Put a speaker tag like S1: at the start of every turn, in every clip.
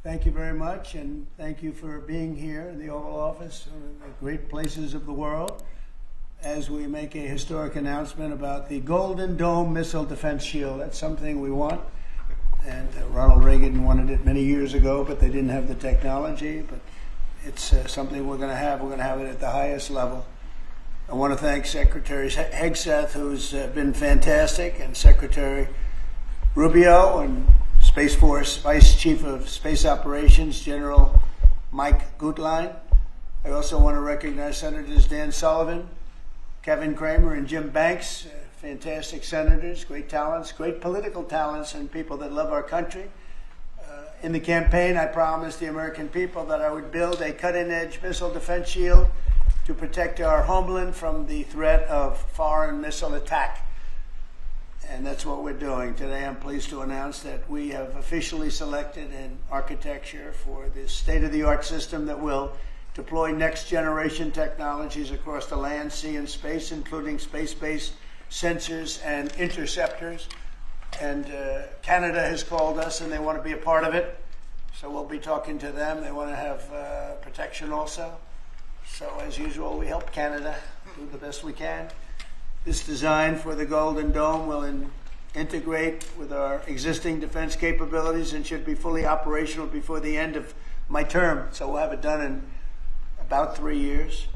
S1: Thank you very much, and thank you for being here in the Oval Office, one of the great places of the world, as we make a historic announcement about the Golden Dome Missile Defense Shield. That's something we want, and Ronald Reagan wanted it many years ago, but they didn't have the technology. But it's something we're going to have. We're going to have it at the highest level. I want to thank Secretary Hegseth, who's been fantastic, and Secretary Rubio, and Space Force Vice Chief of Space Operations, General Mike Gutlein. I also want to recognize Senators Dan Sullivan, Kevin Cramer, and Jim Banks, fantastic senators, great talents, great political talents, and people that love our country. In the campaign, I promised the American people that I would build a cutting-edge missile defense shield to protect our homeland from the threat of foreign missile attack. And that's what we're doing. Today I'm pleased to announce that we have officially selected an architecture for this state-of-the-art system that will deploy next-generation technologies across the land, sea, and space, including space-based sensors and interceptors. And Canada has called us, and they want to be a part of it. So we'll be talking to them. They want to have protection also. So as usual, we help Canada do the best we can. This design for the Golden Dome will integrate with our existing defense capabilities and should be fully operational before the end of my term. So we'll have it done in about 3 years.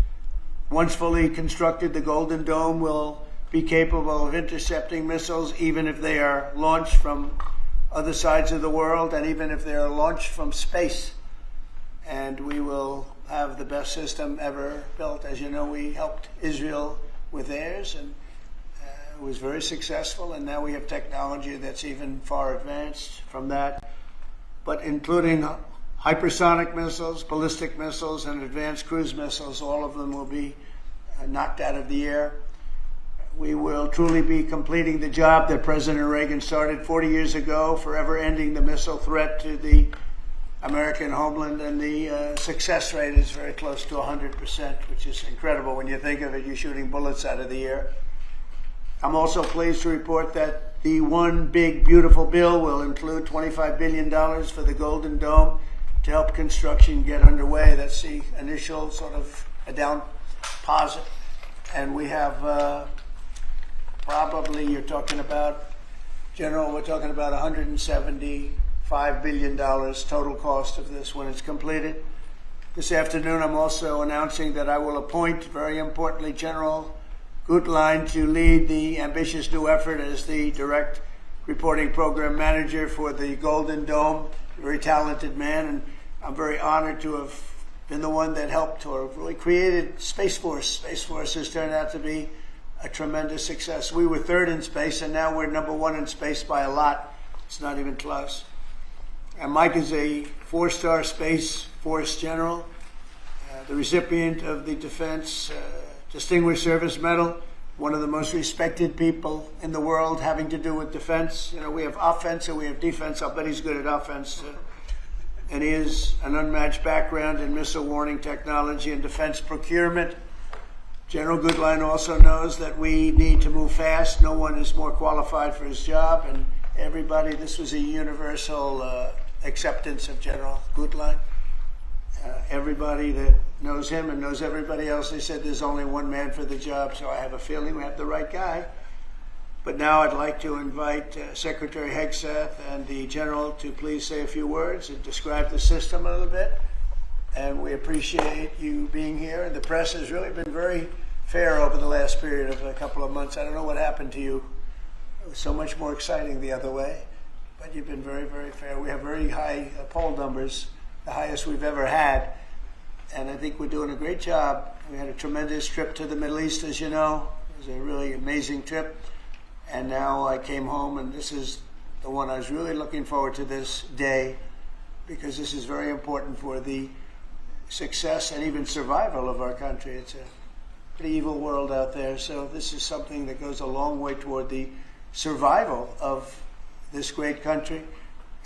S1: Once fully constructed, the Golden Dome will be capable of intercepting missiles even if they are launched from other sides of the world and even if they are launched from space. And we will have the best system ever built. As you know, we helped Israel with theirs, and it was very successful, and now we have technology that's even far advanced from that, but including hypersonic missiles, ballistic missiles, and advanced cruise missiles. All of them will be knocked out of the air. We will truly be completing the job that President Reagan started 40 years ago, forever ending the missile threat to the American homeland, and the success rate is very close to 100%, which is incredible when you think of it. You're shooting bullets out of the air. I'm also pleased to report that the One Big Beautiful Bill will include $25 billion for the Golden Dome to help construction get underway. That's the initial sort of a down deposit. And we have probably, you're talking about, General, we're talking about $175 billion total cost of this when it's completed. This afternoon, I'm also announcing that I will appoint, very importantly, General Gutlein to lead the ambitious new effort as the direct reporting program manager for the Golden Dome. A very talented man, and I'm very honored to have been the one that helped or really created Space Force. Space Force has turned out to be a tremendous success. We were third in space, and now we're number one in space by a lot. It's not even close. And Mike is a 4-star Space Force general, the recipient of the Defense Distinguished Service Medal, one of the most respected people in the world having to do with defense. You know, we have offense and we have defense. I'll bet he's good at offense. And he has an unmatched background in missile warning technology and defense procurement. General Gutlein also knows that we need to move fast. No one is more qualified for his job, and everybody, this was a universal acceptance of General Gutlein. Everybody that knows him and knows everybody else, they said there's only one man for the job, so I have a feeling we have the right guy. But now I'd like to invite Secretary Hegseth and the General to please say a few words and describe the system a little bit. And we appreciate you being here. And the press has really been very fair over the last period of a couple of months. I don't know what happened to you. It was so much more exciting the other way. But you've been very, very fair. We have very high poll numbers, the highest we've ever had. And I think we're doing a great job. We had a tremendous trip to the Middle East, as you know. It was a really amazing trip. And now I came home, and this is the one I was really looking forward to this day, because this is very important for the success and even survival of our country. It's a pretty evil world out there. So this is something that goes a long way toward the survival of this great country.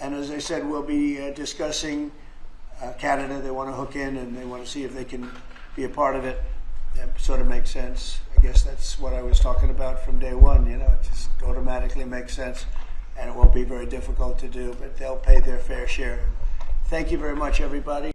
S1: And as I said, we'll be discussing Canada. They want to hook in, and they want to see if they can be a part of it. That sort of makes sense. I guess that's what I was talking about from day one. You know, it just automatically makes sense, and it won't be very difficult to do, but they'll pay their fair share. Thank you very much, everybody.